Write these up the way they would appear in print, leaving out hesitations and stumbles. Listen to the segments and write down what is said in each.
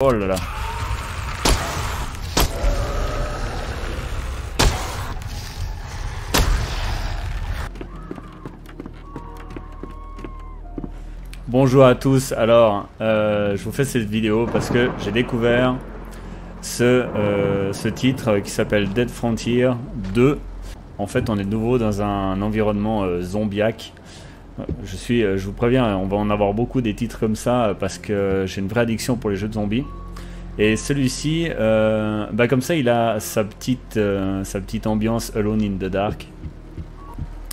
Oh là là. Bonjour à tous. Alors, je vous fais cette vidéo parce que j'ai découvert ce titre qui s'appelle Dead Frontier 2. En fait, on est de nouveau dans un environnement zombiaque. Je vous préviens, on va en avoir beaucoup des titres comme ça parce que j'ai une vraie addiction pour les jeux de zombies. Et celui-ci, comme ça, il a sa petite ambiance Alone in the Dark.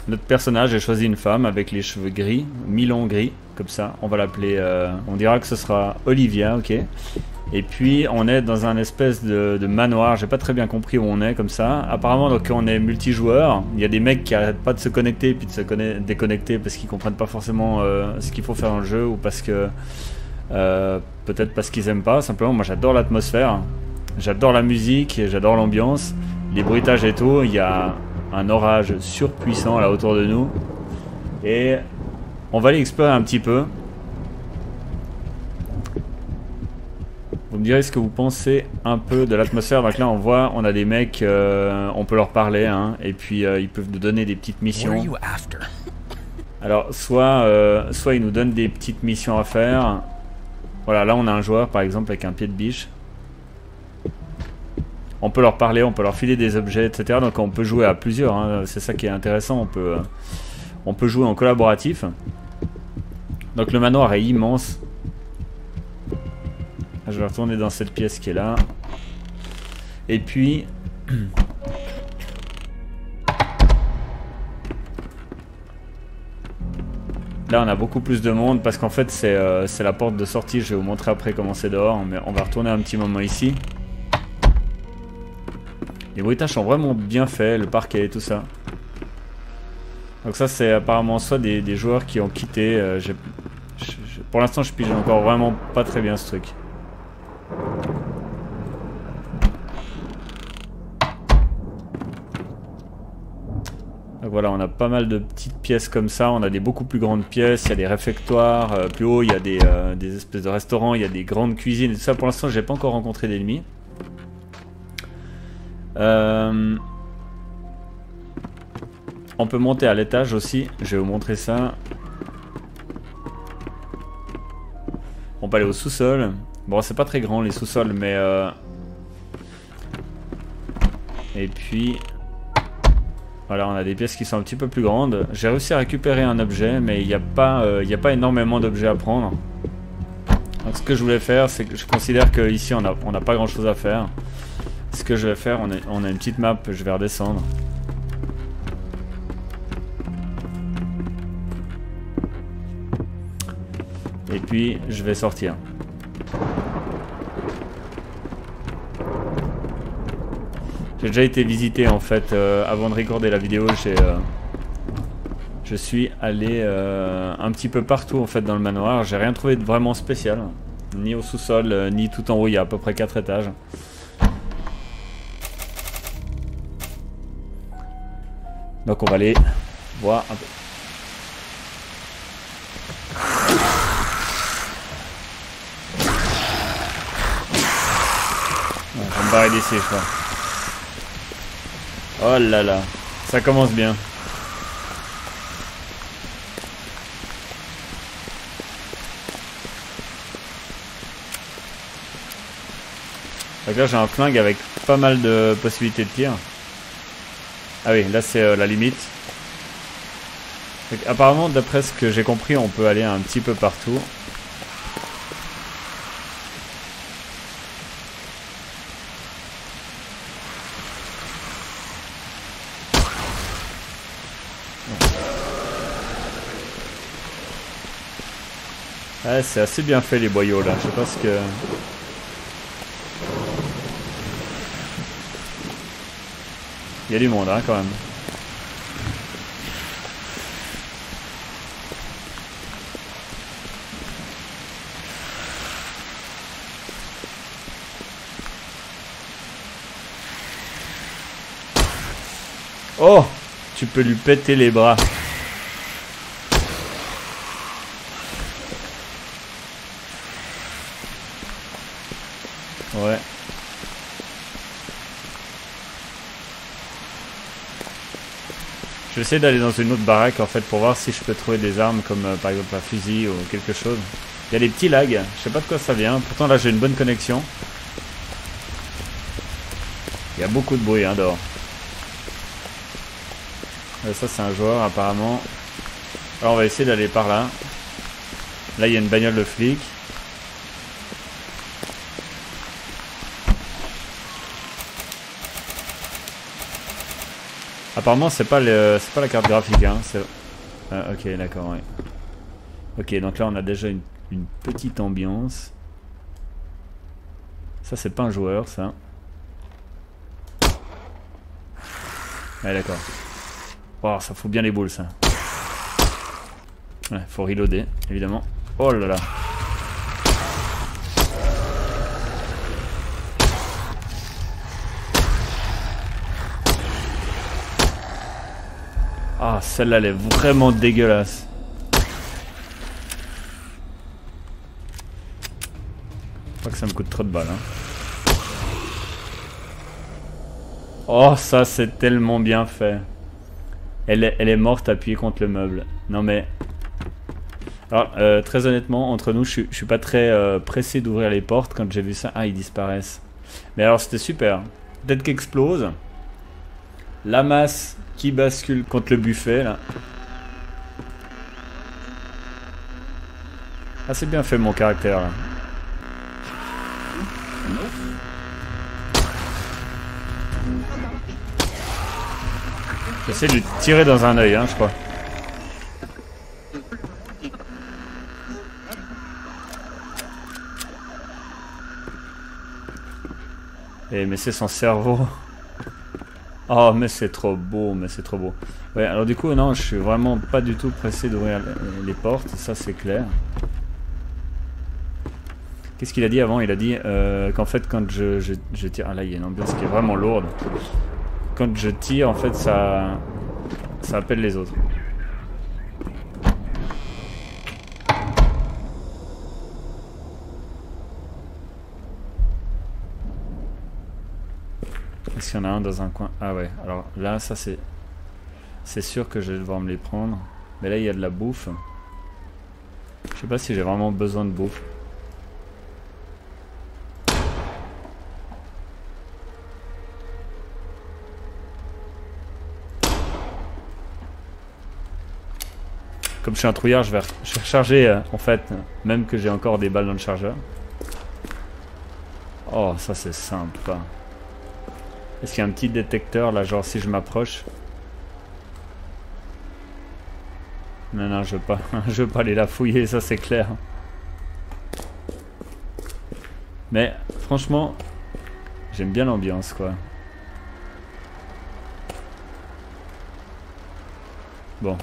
Notre personnage a choisi une femme avec les cheveux gris, mi-longs gris, comme ça. On va l'appeler, on dira que ce sera Olivia, ok. Et puis on est dans un espèce de manoir, j'ai pas très bien compris où on est comme ça. Apparemment donc on est multijoueur, il y a des mecs qui arrêtent pas de se connecter et puis de se déconnecter parce qu'ils comprennent pas forcément ce qu'il faut faire dans le jeu ou parce que peut-être parce qu'ils aiment pas. Simplement moi j'adore l'atmosphère, j'adore la musique, j'adore l'ambiance, les bruitages et tout. Il y a un orage surpuissant là autour de nous et on va aller explorer un petit peu. Vous me direz ce que vous pensez un peu de l'atmosphère. Donc là on voit, on a des mecs, on peut leur parler hein, et puis ils peuvent nous donner des petites missions. Alors soit ils nous donnent des petites missions à faire. Voilà, là on a un joueur par exemple avec un pied de biche. On peut leur parler, on peut leur filer des objets, etc. Donc on peut jouer à plusieurs, hein. C'est ça qui est intéressant, on peut jouer en collaboratif. Donc le manoir est immense. Je vais retourner dans cette pièce qui est là. Et puis... là on a beaucoup plus de monde parce qu'en fait c'est la porte de sortie. Je vais vous montrer après comment c'est dehors. Mais on va retourner un petit moment ici. Les bruitages sont vraiment bien faits, le parquet et tout ça. Donc ça c'est apparemment soit des joueurs qui ont quitté. Pour l'instant je pige encore vraiment pas très bien ce truc. Donc voilà, on a pas mal de petites pièces comme ça, on a des beaucoup plus grandes pièces, il y a des réfectoires, plus haut il y a des espèces de restaurants, il y a des grandes cuisines et tout ça. Pour l'instant j'ai pas encore rencontré d'ennemis. On peut monter à l'étage aussi, je vais vous montrer ça. On peut aller au sous-sol. Bon c'est pas très grand les sous-sols mais et puis voilà, on a des pièces qui sont un petit peu plus grandes. J'ai réussi à récupérer un objet mais il n'y a pas énormément d'objets à prendre. Donc ce que je voulais faire c'est que je considère qu'ici on n'a pas grand chose à faire. Ce que je vais faire, on a une petite map, je vais redescendre. Et puis je vais sortir. J'ai déjà été visité en fait avant de recorder la vidéo. Je suis allé un petit peu partout en fait dans le manoir. J'ai rien trouvé de vraiment spécial, ni au sous-sol, ni tout en haut. Il y a à peu près 4 étages. Donc on va aller voir un peu. Je vais me barrer d'ici je crois. Oh là là, ça commence bien. Donc là j'ai un flingue avec pas mal de possibilités de tir. Ah oui, là c'est la limite. Donc, apparemment d'après ce que j'ai compris on peut aller un petit peu partout. Ouais, c'est assez bien fait les boyaux là, je sais pas ce que... Il y a du monde hein, quand même. Oh, tu peux lui péter les bras. Ouais. Je vais essayer d'aller dans une autre baraque en fait pour voir si je peux trouver des armes comme par exemple un fusil ou quelque chose. Il y a des petits lags, je sais pas de quoi ça vient. Pourtant là j'ai une bonne connexion. Il y a beaucoup de bruit hein, dehors. Ça c'est un joueur apparemment. Alors on va essayer d'aller par là. Là il y a une bagnole de flic. Apparemment c'est pas la carte graphique hein. Ok d'accord ouais. Ok donc là on a déjà une petite ambiance. Ça c'est pas un joueur ça. Ouais d'accord. Oh ça fout bien les boules ça. Ouais faut reloader évidemment. Oh là là. Ah, celle-là, elle est vraiment dégueulasse. Pas que ça me coûte trop de balles. Hein. Oh, ça, c'est tellement bien fait. Elle est morte appuyée contre le meuble. Non, mais... Alors, très honnêtement, entre nous, je suis pas très pressé d'ouvrir les portes. Quand j'ai vu ça, ah, ils disparaissent. Mais alors, c'était super. Peut-être qu'explose. La masse... qui bascule contre le buffet là. Ah c'est bien fait mon caractère là. J'essaie de lui tirer dans un œil hein, je crois. Mais c'est son cerveau. Oh mais c'est trop beau, mais c'est trop beau. Ouais alors du coup non je suis vraiment pas du tout pressé d'ouvrir les portes, ça c'est clair. Qu'est-ce qu'il a dit avant? Il a dit qu'en fait quand je tire... Ah là il y a une ambiance qui est vraiment lourde. Quand je tire en fait ça appelle les autres. Est-ce qu'il y en a un dans un coin? Ah ouais, alors là, ça c'est sûr que je vais devoir me les prendre. Mais là, il y a de la bouffe. Je sais pas si j'ai vraiment besoin de bouffe. Comme je suis un trouillard, je vais recharger en fait, même que j'ai encore des balles dans le chargeur. Oh, ça c'est sympa. Est-ce qu'il y a un petit détecteur là, genre si je m'approche? Non, non, je veux pas. Je veux pas aller la fouiller, ça c'est clair. Mais franchement, j'aime bien l'ambiance quoi. Bon.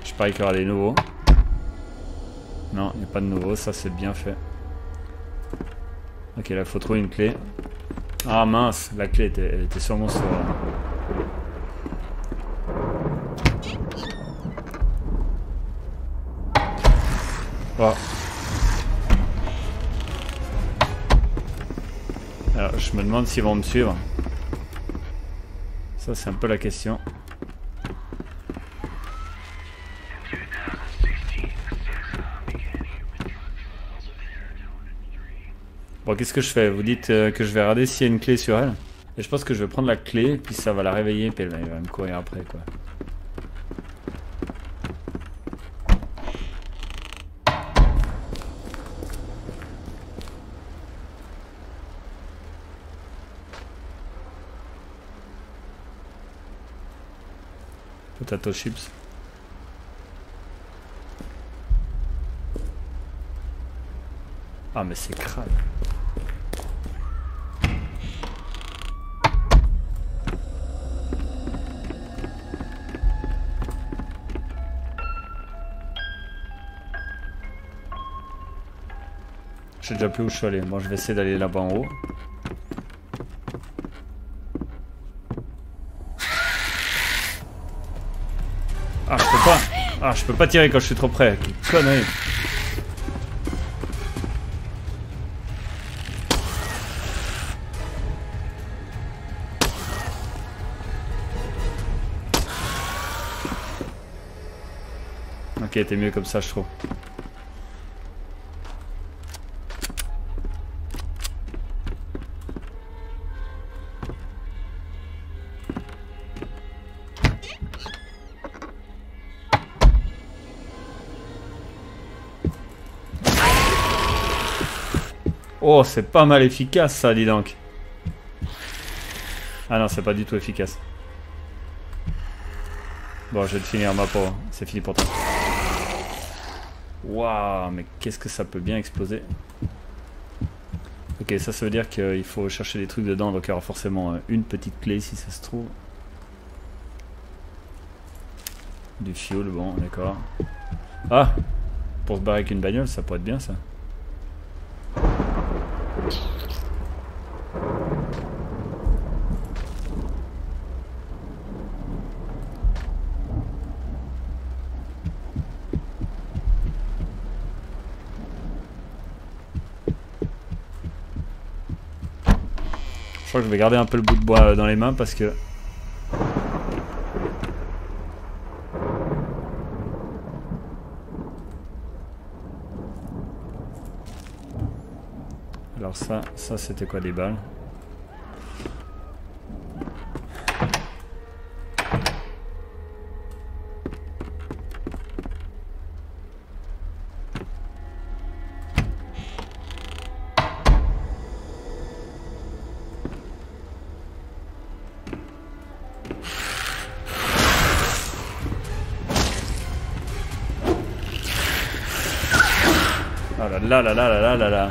Je parie qu'il y aura des nouveaux. Non, il n'y a pas de nouveaux, ça c'est bien fait. Ok, là il faut trouver une clé. Ah mince, la clé elle était sûrement sur... Oh. Alors je me demande s'ils vont me suivre. Ça c'est un peu la question. Bon, qu'est-ce que je fais? Vous dites que je vais regarder s'il y a une clé sur elle. Et je pense que je vais prendre la clé, puis ça va la réveiller, puis elle va me courir après, quoi. Potato chips. Ah mais c'est crade. Je sais déjà plus où je suis allé. Bon, je vais essayer d'aller là-bas en haut. Ah, je peux pas. Ah, je peux pas tirer quand je suis trop près. Quelle connerie. Ok, t'es mieux comme ça, je trouve. Oh, c'est pas mal efficace ça, dis donc. Ah non, c'est pas du tout efficace. Bon, je vais te finir ma pauvre. C'est fini pour toi. Waouh, mais qu'est-ce que ça peut bien exploser. Ok, ça veut dire qu'il faut chercher des trucs dedans, donc il y aura forcément une petite clé si ça se trouve. Du fuel, bon, d'accord. Ah, pour se barrer avec une bagnole, ça pourrait être bien ça. Je crois que je vais garder un peu le bout de bois dans les mains parce que... Alors ça c'était quoi, des balles? Oh là là là là là là là là.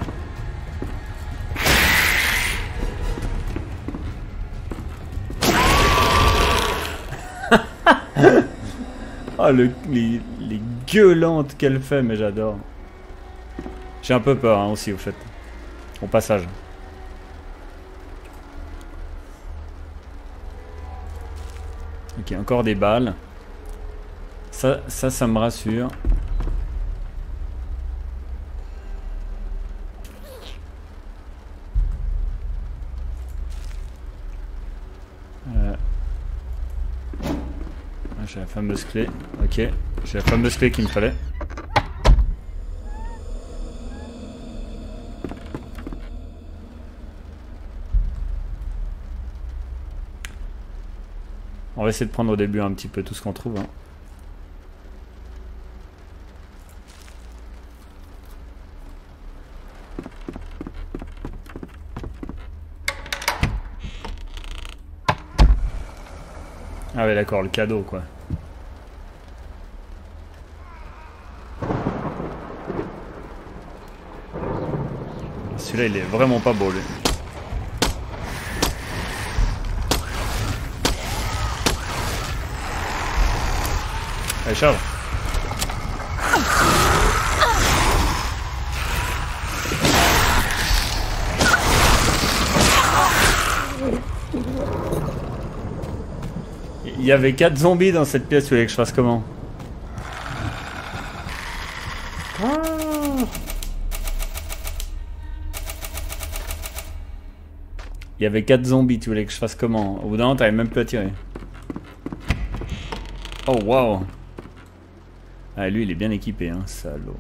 Oh les gueulantes qu'elle fait, mais j'adore. J'ai un peu peur hein, aussi au fait. Au passage. Ok, encore des balles. Ça me rassure. J'ai la fameuse clé. Ok, j'ai la fameuse clé qu'il me fallait. On va essayer de prendre au début un petit peu tout ce qu'on trouve. Hein. Ah ouais d'accord, le cadeau quoi. Celui-là il est vraiment pas beau lui. Allez Charles. Il y avait 4 zombies dans cette pièce, vous voulez que je fasse comment? Il y avait 4 zombies, tu voulais que je fasse comment? Au bout d'un moment, t'avais même plus à tirer. Oh waouh! Ah, lui, il est bien équipé, hein, salaud.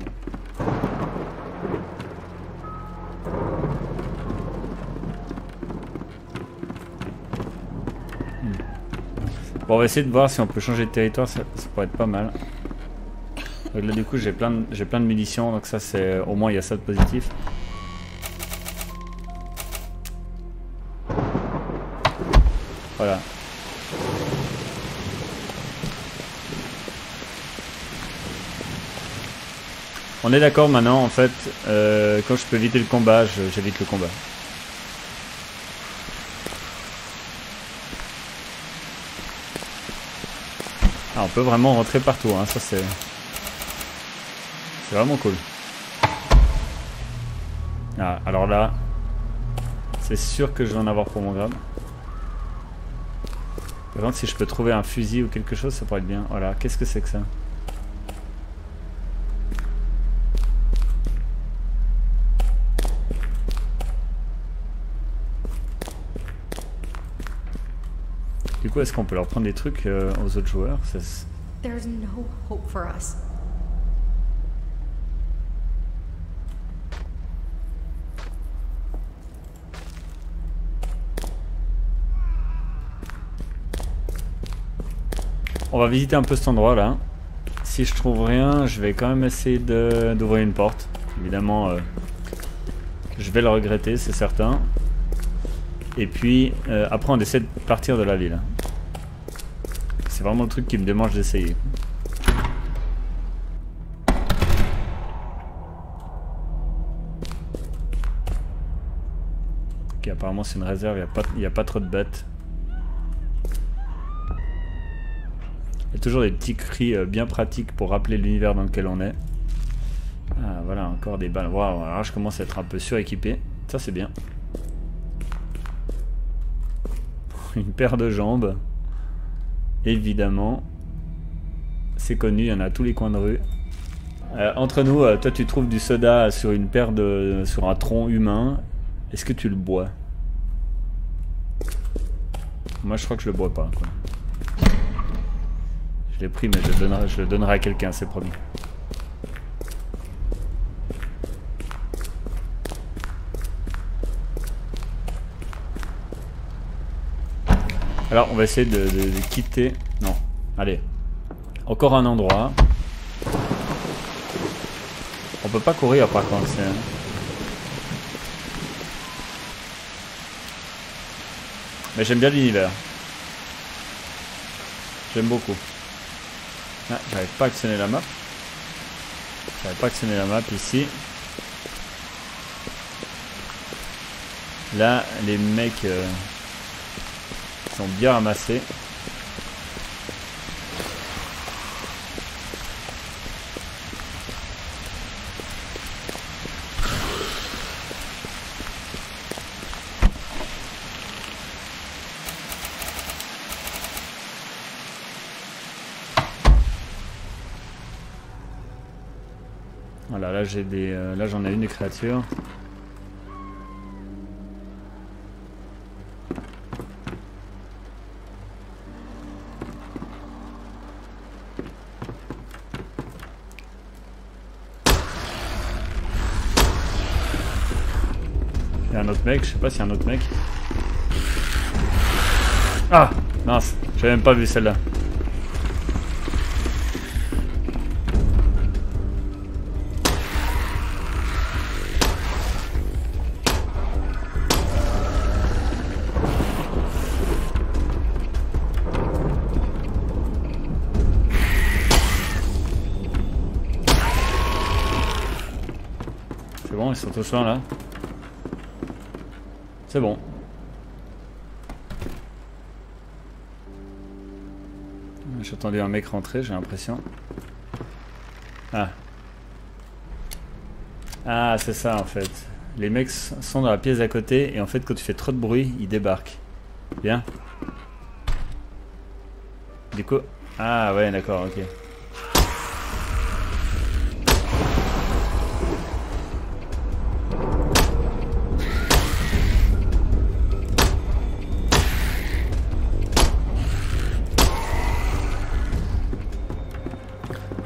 Bon, on va essayer de voir si on peut changer de territoire, ça pourrait être pas mal. Donc là, du coup, j'ai plein de munitions, donc ça, c'est au moins il y a ça de positif. Voilà. On est d'accord maintenant, en fait, quand je peux éviter le combat, j'évite le combat. Ah, on peut vraiment rentrer partout, hein, ça c'est vraiment cool. Ah, alors là, c'est sûr que je vais en avoir pour mon grade. Par contre, si je peux trouver un fusil ou quelque chose, ça pourrait être bien. Voilà, qu'est-ce que c'est que ça? Du coup, est-ce qu'on peut leur prendre des trucs aux autres joueurs? There's no hope for us. On va visiter un peu cet endroit là. Si je trouve rien, je vais quand même essayer d'ouvrir une porte. Évidemment, je vais le regretter, c'est certain. Et puis, après on essaie de partir de la ville. C'est vraiment le truc qui me démange d'essayer. Ok, apparemment c'est une réserve, il n'y a pas trop de bêtes. Il y a toujours des petits cris bien pratiques pour rappeler l'univers dans lequel on est. Ah voilà, encore des balles. Waouh, alors je commence à être un peu suréquipé. Ça c'est bien. Une paire de jambes. Évidemment. C'est connu, il y en a à tous les coins de rue. Entre nous, toi tu trouves du soda sur une paire de. Sur un tronc humain. Est-ce que tu le bois? Moi je crois que je le bois pas, quoi. Je l'ai pris mais je le donnerai à quelqu'un, c'est promis. Alors on va essayer de quitter. Non, allez. Encore un endroit. On peut pas courir par contre. Mais j'aime bien l'univers. J'aime beaucoup. Ah, j'arrive pas à actionner la map. J'arrive pas à actionner la map ici. Là, les mecs sont bien ramassés. Voilà, là j'ai des, là j'en ai une créature. Il y a un autre mec, je sais pas s'il y a un autre mec. Ah mince, j'avais même pas vu celle-là. C'est bon, ils sont tous là. C'est bon. J'ai entendu un mec rentrer, j'ai l'impression. Ah. Ah, c'est ça en fait. Les mecs sont dans la pièce à côté et en fait quand tu fais trop de bruit, ils débarquent. Bien. Du coup... Ah ouais, d'accord, ok.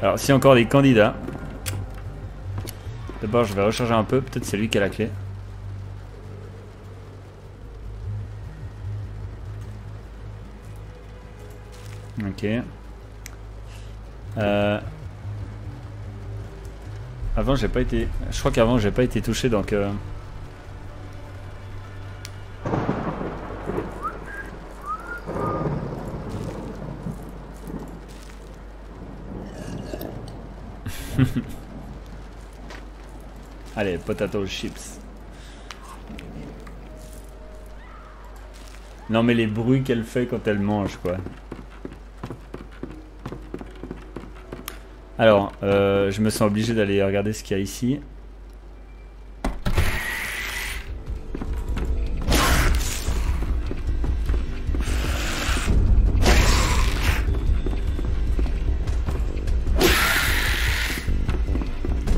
Alors, s'il y a encore des candidats, d'abord je vais recharger un peu, peut-être c'est lui qui a la clé. Ok. Avant j'ai pas été... Je crois qu'avant j'ai pas été touché donc... Allez, potato chips. Non mais les bruits qu'elle fait quand elle mange quoi. Alors, je me sens obligé d'aller regarder ce qu'il y a ici.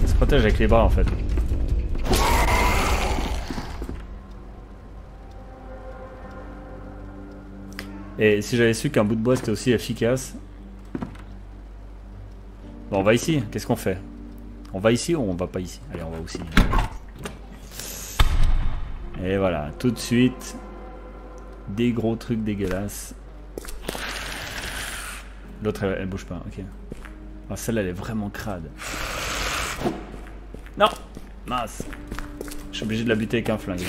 Il se protège avec les bras en fait. Et si j'avais su qu'un bout de bois c'était aussi efficace... Bon, on va ici, qu'est-ce qu'on fait? On va ici ou on va pas ici? Allez, on va aussi. Et voilà, tout de suite, des gros trucs dégueulasses. L'autre elle bouge pas, ok. Ah, celle-là elle est vraiment crade. Non! Mince! Je suis obligé de la buter avec un flingue.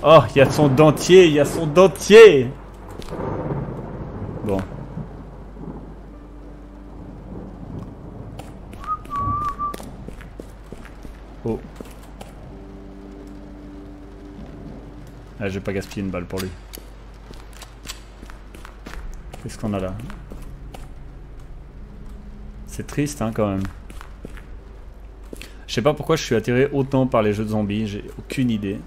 Oh, il y a son dentier, il y a son dentier! Bon. Oh. Ah, je vais pas gaspiller une balle pour lui. Qu'est-ce qu'on a là? C'est triste, hein, quand même. Je sais pas pourquoi je suis attiré autant par les jeux de zombies, j'ai aucune idée.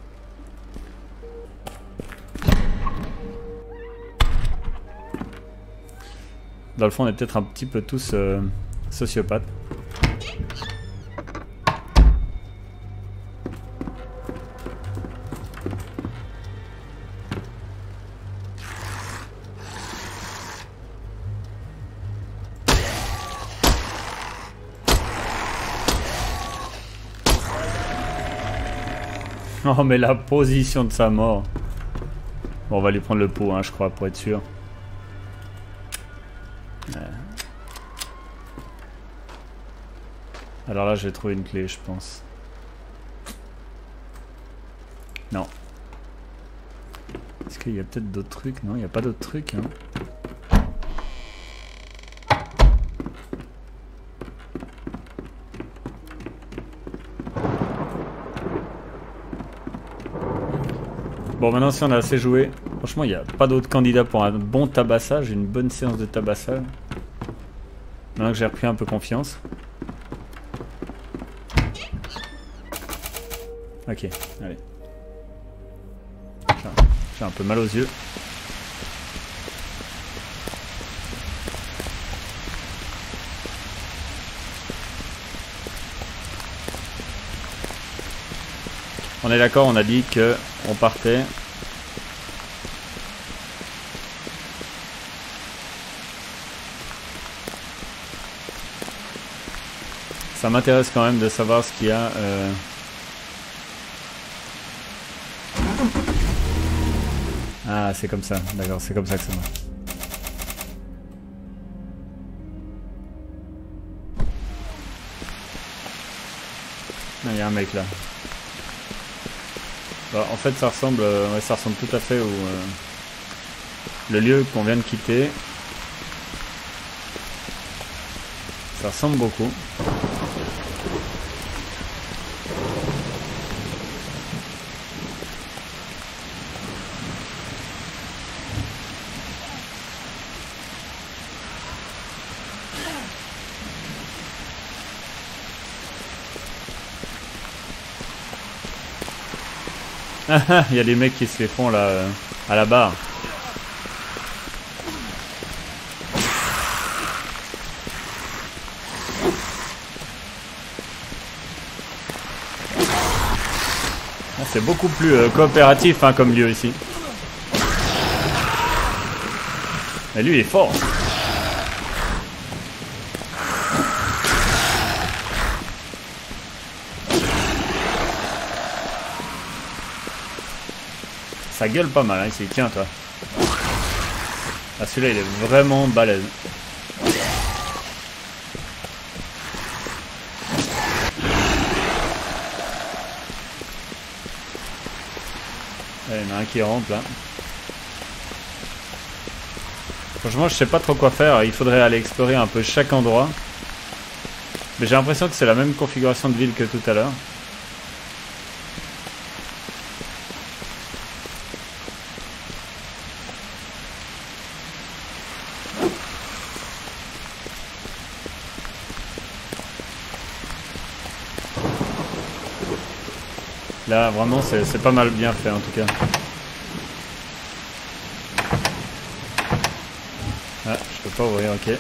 Dans le fond, on est peut-être un petit peu tous sociopathes. Oh, mais la position de sa mort. Bon, on va lui prendre le pot, hein, je crois, pour être sûr. Alors là, je vais trouver une clé, je pense. Non. Est-ce qu'il y a peut-être d'autres trucs? Non, il n'y a pas d'autres trucs. Hein. Bon, maintenant, si on a assez joué, franchement, il n'y a pas d'autres candidats pour un bon tabassage, une bonne séance de tabassage. Maintenant que j'ai repris un peu confiance. Ok, allez. J'ai un peu mal aux yeux. On est d'accord, on a dit que on partait. Ça m'intéresse quand même de savoir ce qu'il y a. Ah, c'est comme ça, d'accord, c'est comme ça que ça marche. Ah, il y a un mec là. Bah, en fait, ça ressemble tout à fait au le lieu qu'on vient de quitter. Ça ressemble beaucoup. Il y a des mecs qui se les font là à la barre. C'est beaucoup plus coopératif hein, comme lieu ici. Mais lui il est fort. Ça gueule pas mal hein, ici, tiens toi. Ah celui-là il est vraiment balèze. Il y en a un qui rentre là. Franchement je sais pas trop quoi faire, il faudrait aller explorer un peu chaque endroit. Mais j'ai l'impression que c'est la même configuration de ville que tout à l'heure. Là, vraiment, c'est pas mal bien fait en tout cas. Ah, je peux pas ouvrir, ok.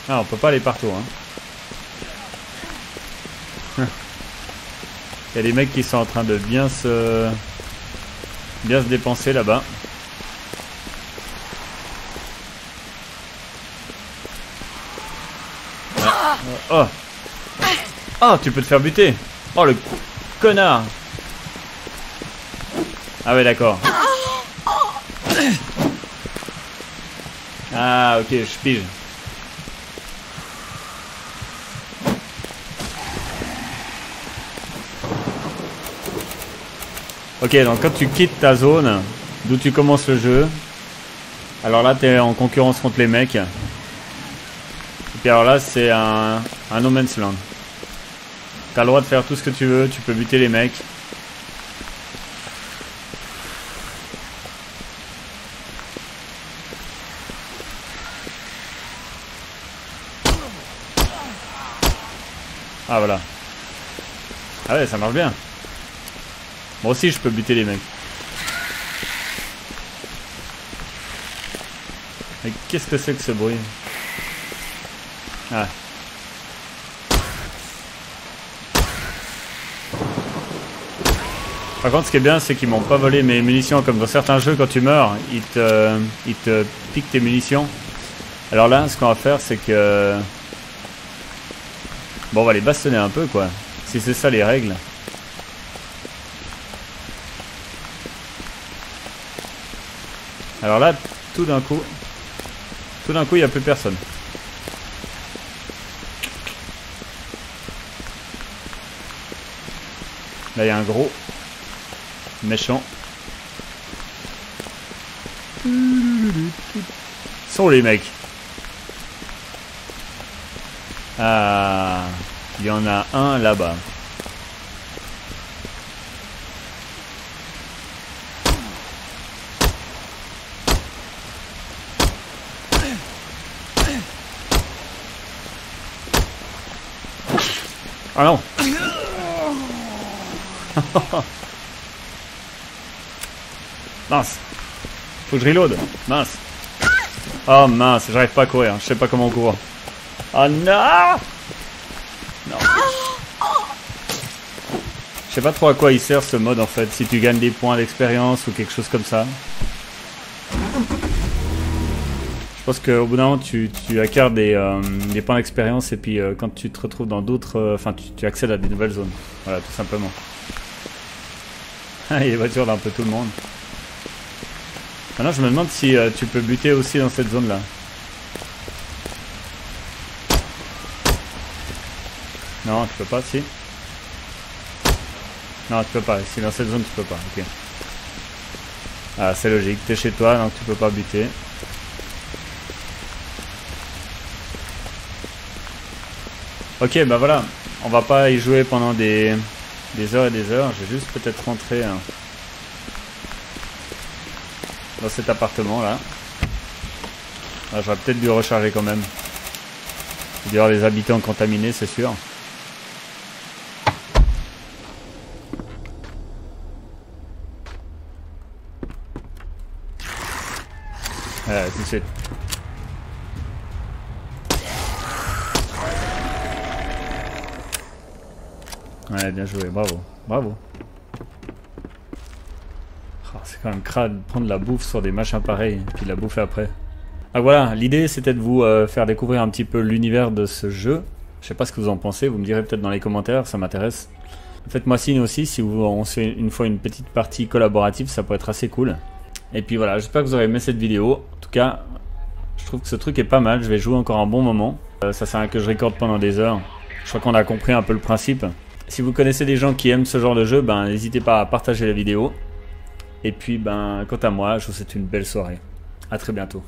Ah, on peut pas aller partout, hein. Il y a des mecs qui sont en train de bien se dépenser là-bas. Oh. Oh, tu peux te faire buter. Oh, le connard. Ah ouais, d'accord. Ah, ok, je pige. Ok, donc quand tu quittes ta zone, d'où tu commences le jeu, alors là, t'es en concurrence contre les mecs. Et puis alors là, c'est un no man's land. T'as le droit de faire tout ce que tu veux, tu peux buter les mecs. Ah voilà. Ah ouais, ça marche bien. Moi aussi, je peux buter les mecs. Mais qu'est-ce que c'est que ce bruit? Ah. Par contre, ce qui est bien, c'est qu'ils m'ont pas volé mes munitions. Comme dans certains jeux, quand tu meurs, ils te piquent tes munitions. Alors là, ce qu'on va faire, c'est que... Bon, on va les bastonner un peu, quoi. Si c'est ça les règles. Alors là, tout d'un coup, il n'y a plus personne. Là, il y a un gros méchant. Sont les mecs. Ah, il y en a un là-bas. Ah non. Mince. Faut que je reload. Mince. Oh mince, j'arrive pas à courir. Je sais pas comment on court. Oh non. Non. Je sais pas trop à quoi il sert ce mode en fait. Si tu gagnes des points d'expérience ou quelque chose comme ça. Je pense qu'au bout d'un moment tu acquiers des points d'expérience et puis quand tu te retrouves dans d'autres... Enfin tu accèdes à des nouvelles zones. Voilà, tout simplement. Il y a des voitures d'un peu tout le monde. Maintenant je me demande si tu peux buter aussi dans cette zone là. Non, tu peux pas, si. Non, tu peux pas. Si dans cette zone tu peux pas, ok. Ah, c'est logique, t'es chez toi donc tu peux pas buter. Ok, bah voilà, on va pas y jouer pendant des heures et des heures. Je vais juste peut-être rentrer dans cet appartement là. Ah, j'aurais peut-être dû recharger quand même. Il doit y avoir des habitants contaminés, c'est sûr. Tout de suite. Ouais, bien joué, bravo, bravo. Oh, c'est quand même crade de prendre la bouffe sur des machins pareils, et puis la bouffer après. Donc voilà, l'idée c'était de vous faire découvrir un petit peu l'univers de ce jeu. Je sais pas ce que vous en pensez, vous me direz peut-être dans les commentaires, ça m'intéresse. Faites-moi signe aussi si on se fait une fois une petite partie collaborative, ça pourrait être assez cool. Et puis voilà, j'espère que vous aurez aimé cette vidéo. En tout cas, je trouve que ce truc est pas mal, je vais jouer encore un bon moment. Ça sert à rien que je recorde pendant des heures. Je crois qu'on a compris un peu le principe. Si vous connaissez des gens qui aiment ce genre de jeu, ben n'hésitez pas à partager la vidéo. Et puis ben quant à moi, je vous souhaite une belle soirée. À très bientôt.